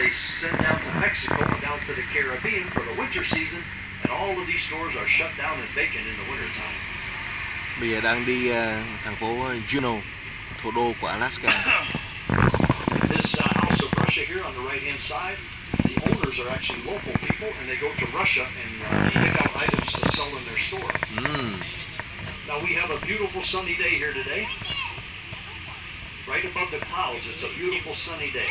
they send down to Mexico and down to the Caribbean for the winter season, and all of these stores are shut down and vacant in the winter time. Bây giờ đang đi thành phố Juneau, thủ đô của Alaska. This house of Russia here on the right-hand side, the owners are actually local people, and they go to Russia and they pick out items to sell in their store. Now we have a beautiful sunny day here today. Right above the clouds, it's a beautiful sunny day.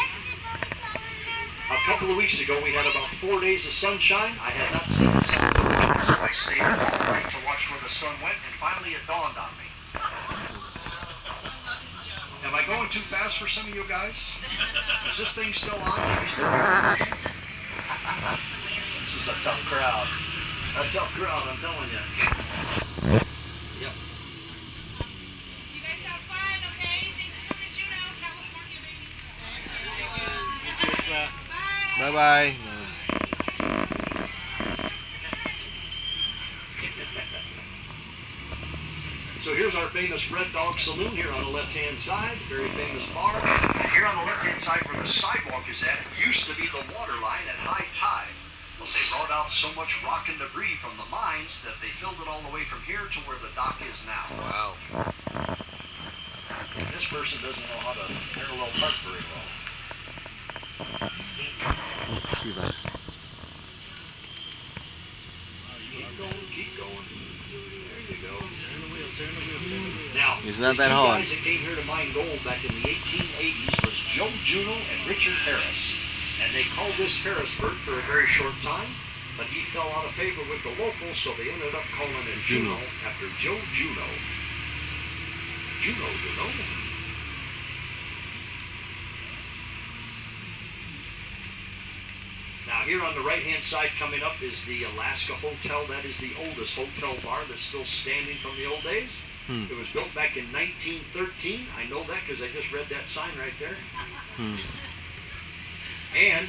A couple of weeks ago, we had about 4 days of sunshine. I had not seen the sun for a while, so I stayed up all night to watch where the sun went, and finally it dawned on me. Am I going too fast for some of you guys? Is this thing still on? This is a tough crowd. A tough crowd, I'm telling you. Yep. You guys have fun, okay? Thanks for coming to Juneau, California, baby. Bye bye. So here's our famous Red Dog Saloon here on the left-hand side, very famous bar. And here on the left-hand side where the sidewalk is at, used to be the water line at high tide. But they brought out so much rock and debris from the mines that they filled it all the way from here to where the dock is now. Wow. And this person doesn't know how to parallel park very well. See that? Keep going. There you go. Turn the wheel, turn the wheel, turn the wheel. Now, it's not that the hard. guys that came here to mine gold back in the 1880s was Joe Juneau and Richard Harris. And they called this Harrisburg for a very short time, but he fell out of favor with the locals, so they ended up calling it Juneau after Joe Juneau. Juneau, you know? Now here on the right-hand side coming up is the Alaska Hotel. That is the oldest hotel bar that's still standing from the old days. It was built back in 1913. I know that because I just read that sign right there. And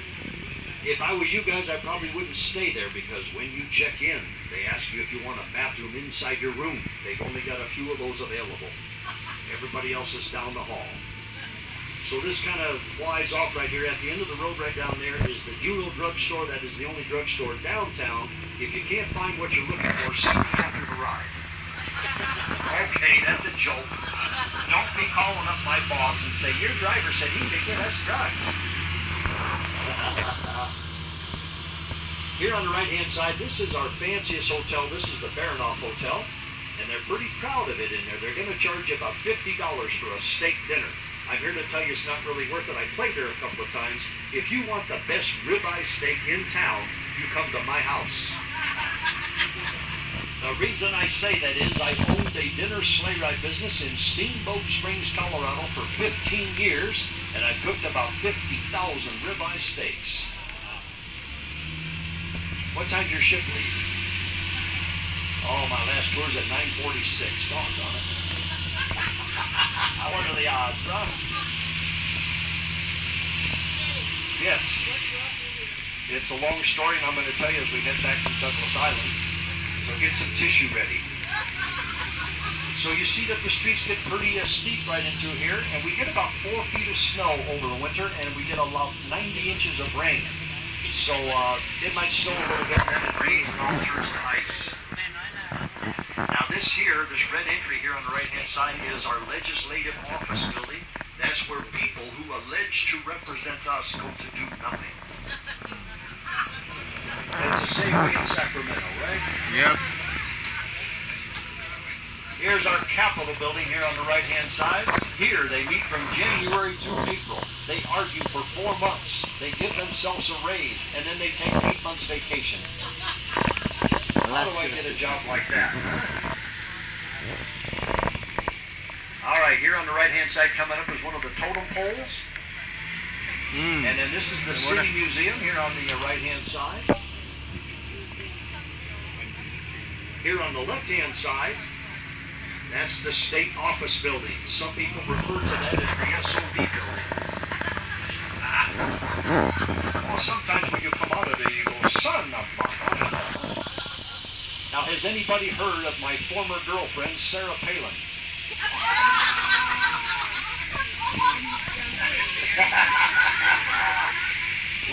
if I was you guys, I probably wouldn't stay there because when you check in, they ask you if you want a bathroom inside your room. They've only got a few of those available. Everybody else is down the hall. So this kind of flies off right here. At the end of the road right down there is the Juneau drugstore. That is the only drugstore downtown. If you can't find what you're looking for, see me after the ride. Okay, that's a joke. Don't be calling up my boss and say, your driver said he could get us drugs. Here on the right-hand side, this is our fanciest hotel. This is the Baranoff Hotel, and they're pretty proud of it in there. They're going to charge you about $50 for a steak dinner. I'm here to tell you it's not really worth it. I played there a couple of times. If you want the best ribeye steak in town, you come to my house. The reason I say that is I owned a dinner sleigh ride business in Steamboat Springs, Colorado for 15 years, and I've cooked about 50,000 ribeye steaks. What time's your ship leave? Oh, my last tour's at 9:46. Doggone it. What are the odds, huh? Yes. It's a long story, and I'm going to tell you as we head back to Douglas Island. So get some tissue ready. So you see that the streets get pretty steep right into here, and we get about 4 feet of snow over the winter, and we get about 90 inches of rain. So it might snow a little bit, and then it rains and all turns to ice. Now this red entry here on the right-hand side is our legislative office building. That's where people who allege to represent us go to do nothing. It's the same way in Sacramento, right? Yep. Here's our Capitol building here on the right-hand side. Here they meet from January to April. They argue for 4 months. They give themselves a raise, and then they take 8 months vacation. How do I get a job like that? All right, here on the right-hand side coming up is one of the totem poles. And then this is the City Museum here on the right-hand side. Here on the left-hand side, that's the State Office Building. Some people refer to that as the SOB building. Well, sometimes when you come out of it, you go, son of a... Now, has anybody heard of my former girlfriend, Sarah Palin?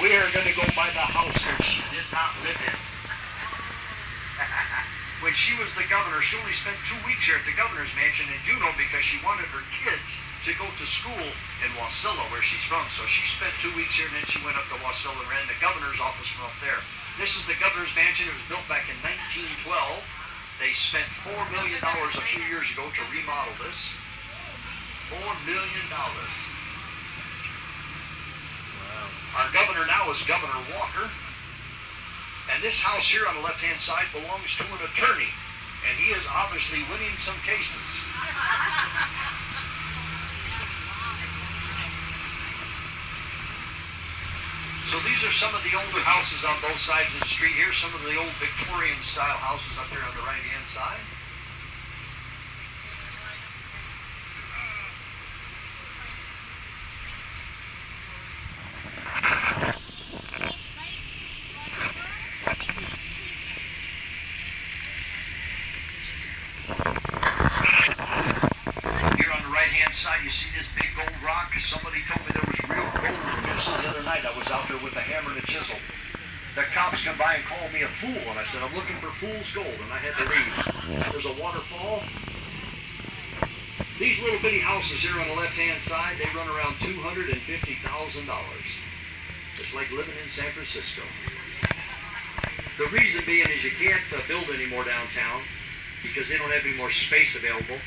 We are going to go by the house that she did not live in. When she was the governor, she only spent 2 weeks here at the governor's mansion in Juneau because she wanted her kids to go to school in Wasilla, where she's from. So she spent 2 weeks here, and then she went up to Wasilla and ran the governor's office from up there. This is the governor's mansion. It was built back in 1912. They spent $4 million a few years ago to remodel this. $4 million. Wow. Our governor now is Governor Walker. And this house here on the left-hand side belongs to an attorney. And he is obviously winning some cases. So these are some of the older houses on both sides of the street. Here's some of the old Victorian-style houses up there on the right-hand side. Side, you see this big gold rock? Somebody told me there was real gold in this the other night. I was out there with a hammer and a chisel. The cops come by and called me a fool, and I said, I'm looking for fool's gold, and I had to leave. There's a waterfall. These little bitty houses here on the left-hand side, they run around $250,000. It's like living in San Francisco. The reason being is you can't build any more downtown because they don't have any more space available.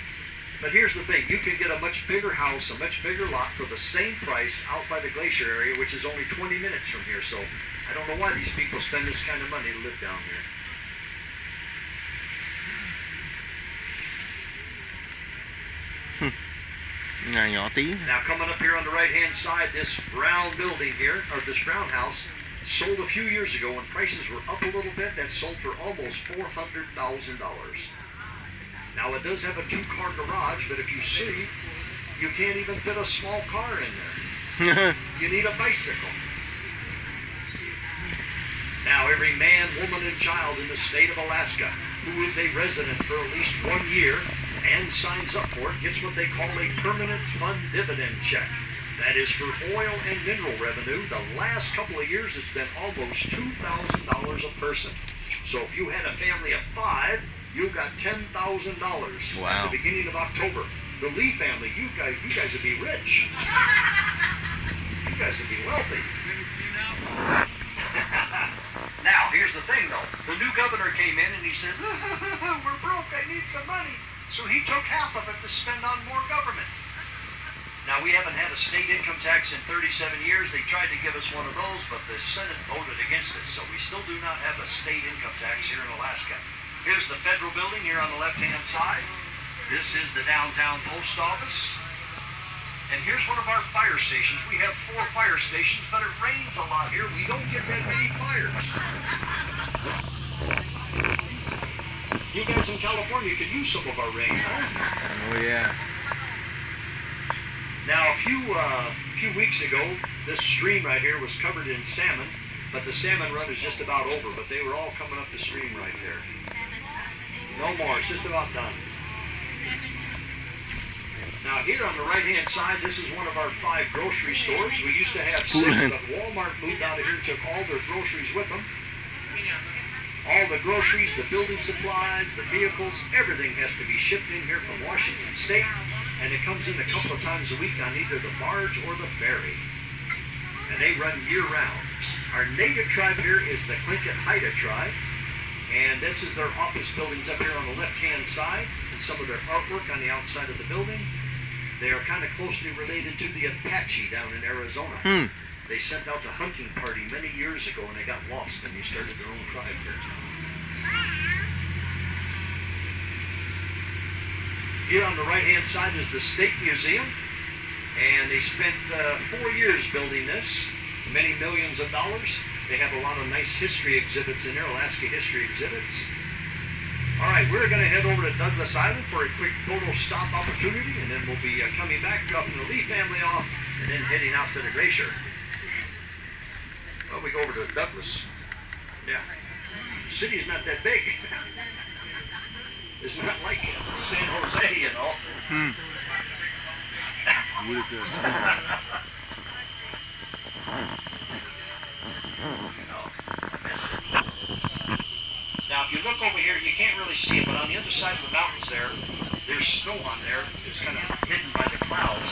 But here's the thing, you can get a much bigger house, a much bigger lot for the same price out by the glacier area, which is only 20 minutes from here. So I don't know why these people spend this kind of money to live down here. Now coming up here on the right-hand side, this brown building here, or this brown house, sold a few years ago when prices were up a little bit. That sold for almost $400,000. Now it does have a 2-car garage, but if you see, you can't even fit a small car in there. You need a bicycle. Now every man, woman, and child in the state of Alaska who is a resident for at least 1 year and signs up for it gets what they call a permanent fund dividend check. That is for oil and mineral revenue. The last couple of years it's been almost $2,000 a person. So if you had a family of 5, you got $10,000 wow. At the beginning of October. The Lee family, you guys would be rich. You guys would be wealthy. Now, here's the thing, though. The new governor came in and he said, we're broke, I need some money. So he took half of it to spend on more government. Now, we haven't had a state income tax in 37 years. They tried to give us one of those, but the Senate voted against it. So we still do not have a state income tax here in Alaska. Here's the federal building here on the left-hand side. This is the downtown post office. And here's one of our fire stations. We have 4 fire stations, but it rains a lot here. We don't get that many fires. You guys in California could use some of our rain, huh? Oh, yeah. Now, a few weeks ago, this stream right here was covered in salmon, but the salmon run is just about over, but they were all coming up the stream right there. No more, it's just about done. Now here on the right-hand side, this is one of our 5 grocery stores. We used to have 6, but Walmart moved out of here and took all their groceries with them. All the groceries, the building supplies, the vehicles, everything has to be shipped in here from Washington State, and it comes in a couple of times a week on either the barge or the ferry. And they run year-round. Our native tribe here is the Tlingit Haida tribe. And this is their office buildings up here on the left-hand side, and some of their artwork on the outside of the building. They are kind of closely related to the Apache down in Arizona. They sent out the hunting party many years ago, and they got lost, and they started their own tribe here. Here on the right-hand side is the State Museum, and they spent 4 years building this, many millions of dollars. They have a lot of nice history exhibits in there, Alaska history exhibits. All right, we're going to head over to Douglas Island for a quick photo stop opportunity, and then we'll be coming back, dropping the Lee family off, and then heading out to the glacier. Well, we go over to Douglas. Yeah. The city's not that big. It's not like San Jose, you know. Really good. see it, but on the other side of the mountains there's snow on there. It's kind of hidden by the clouds,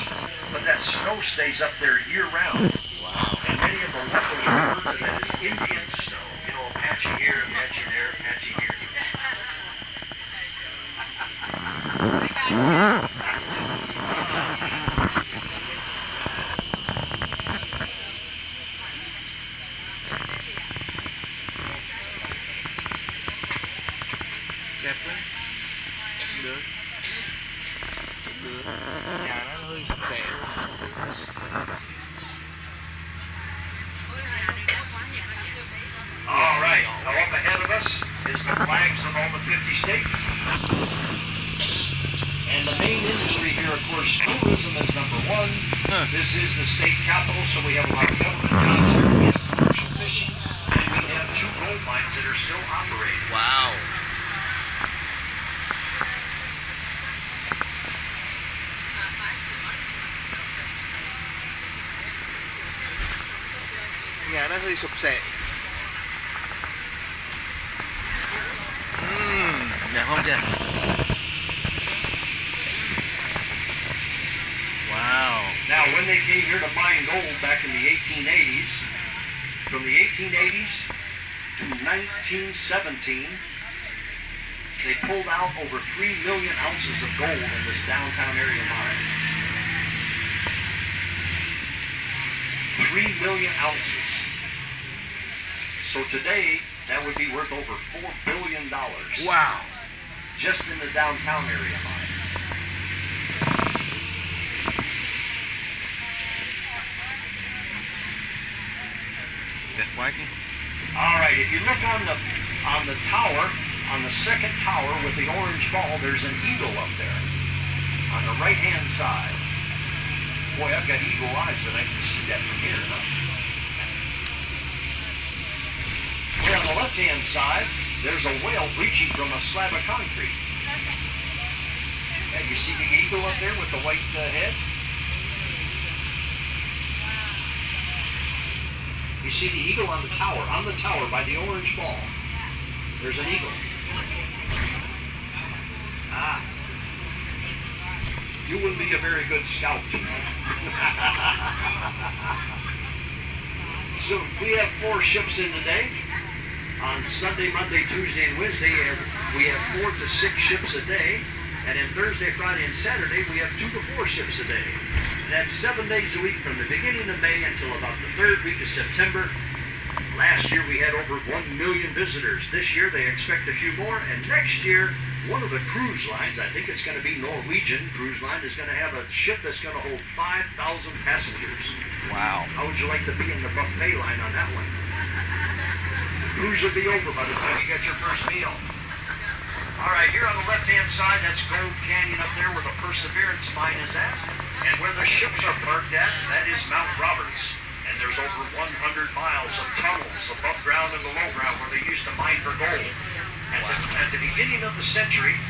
but that snow stays up there year-round. Wow. And many of the locals refer to that as Indian snow. You know, patchy here, patchy there, patchy here. Đẹp quá. Cũng được. Cũng được. Nhà nó hơi sạch sẽ luôn. All right, now up ahead of us is the flags of all the 50 states. And the main industry here, of course, tourism is number one. This is the state capital, so we have a lot of government jobs here. We have commercial fishing, and we have 2 gold mines that are still operating. Wow. Nhà nó hơi sụp sệ. Đẹp không chị? Wow. Now, when they came here to mine gold back in the 1880s, from the 1880s to 1917, they pulled out over 3 million ounces of gold in this downtown area mine. 3 million ounces. So today, that would be worth over $4 billion. Wow. Just in the downtown area mines. Đẹp quá chứ. All right, if you look on the tower, on the second tower with the orange ball, there's an eagle up there on the right-hand side. Boy, I've got eagle eyes that I can see that from here, huh? Here on the left-hand side, there's a whale breaching from a slab of concrete. Yeah, you see the eagle up there with the white head? You see the eagle on the tower by the orange ball. There's an eagle. Ah. You wouldn't be a very good scout, Juneau. So we have 4 ships in today. On Sunday, Monday, Tuesday, and Wednesday, we have 4 to 6 ships a day. And then Thursday, Friday, and Saturday, we have 2 to 4 ships a day. And that's 7 days a week from the beginning of May until about the 3rd week of September. Last year, we had over 1 million visitors. This year, they expect a few more. And next year, one of the cruise lines, I think it's going to be Norwegian Cruise Line, is going to have a ship that's going to hold 5,000 passengers. Wow. How would you like to be in the buffet line on that one? Cruise will be over by the time you get your first meal. All right, here on the left-hand side, that's Gold Canyon up there where the Perseverance mine is at. And where the ships are parked at, that is Mount Roberts. And there's over 100 miles of tunnels above ground and below ground where they used to mine for gold. At the beginning of the century,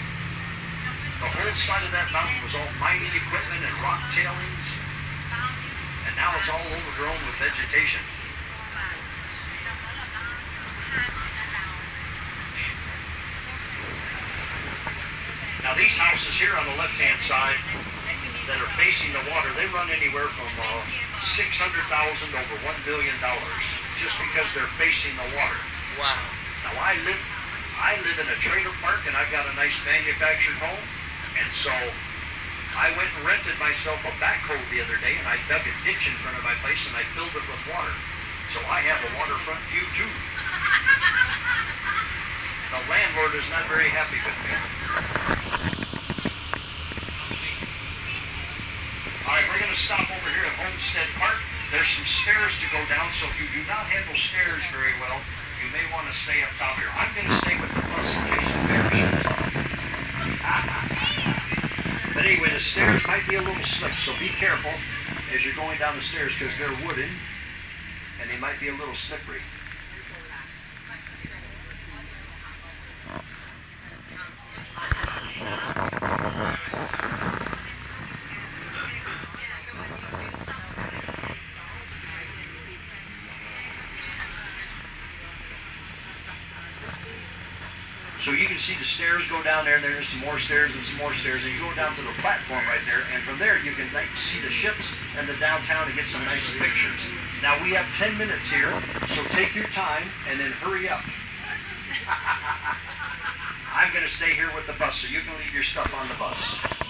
the whole side of that mountain was all mining equipment and rock tailings. And now it's all overgrown with vegetation. Now these houses here on the left-hand side that are facing the water, they run anywhere from $600,000 over $1 billion just because they're facing the water. Wow. Now I live in a trailer park and I've got a nice manufactured home, and so I went and rented myself a backhoe the other day and I dug a ditch in front of my place and I filled it with water. So I have a waterfront view too. The landlord is not very happy with me. All right, we're going to stop over here at Homestead Park. There's some stairs to go down, so if you do not handle stairs very well, you may want to stay up top here. I'm going to stay with the bus in case the parachute is But anyway, the stairs might be a little slick, so be careful as you're going down the stairs because they're wooden and they might be a little slippery. So you can see the stairs go down there, and there's some more stairs and some more stairs, and you go down to the platform right there, and from there you can see the ships and the downtown and get some nice pictures. Now we have 10 minutes here, so take your time and then hurry up. I'm going to stay here with the bus, so you can leave your stuff on the bus.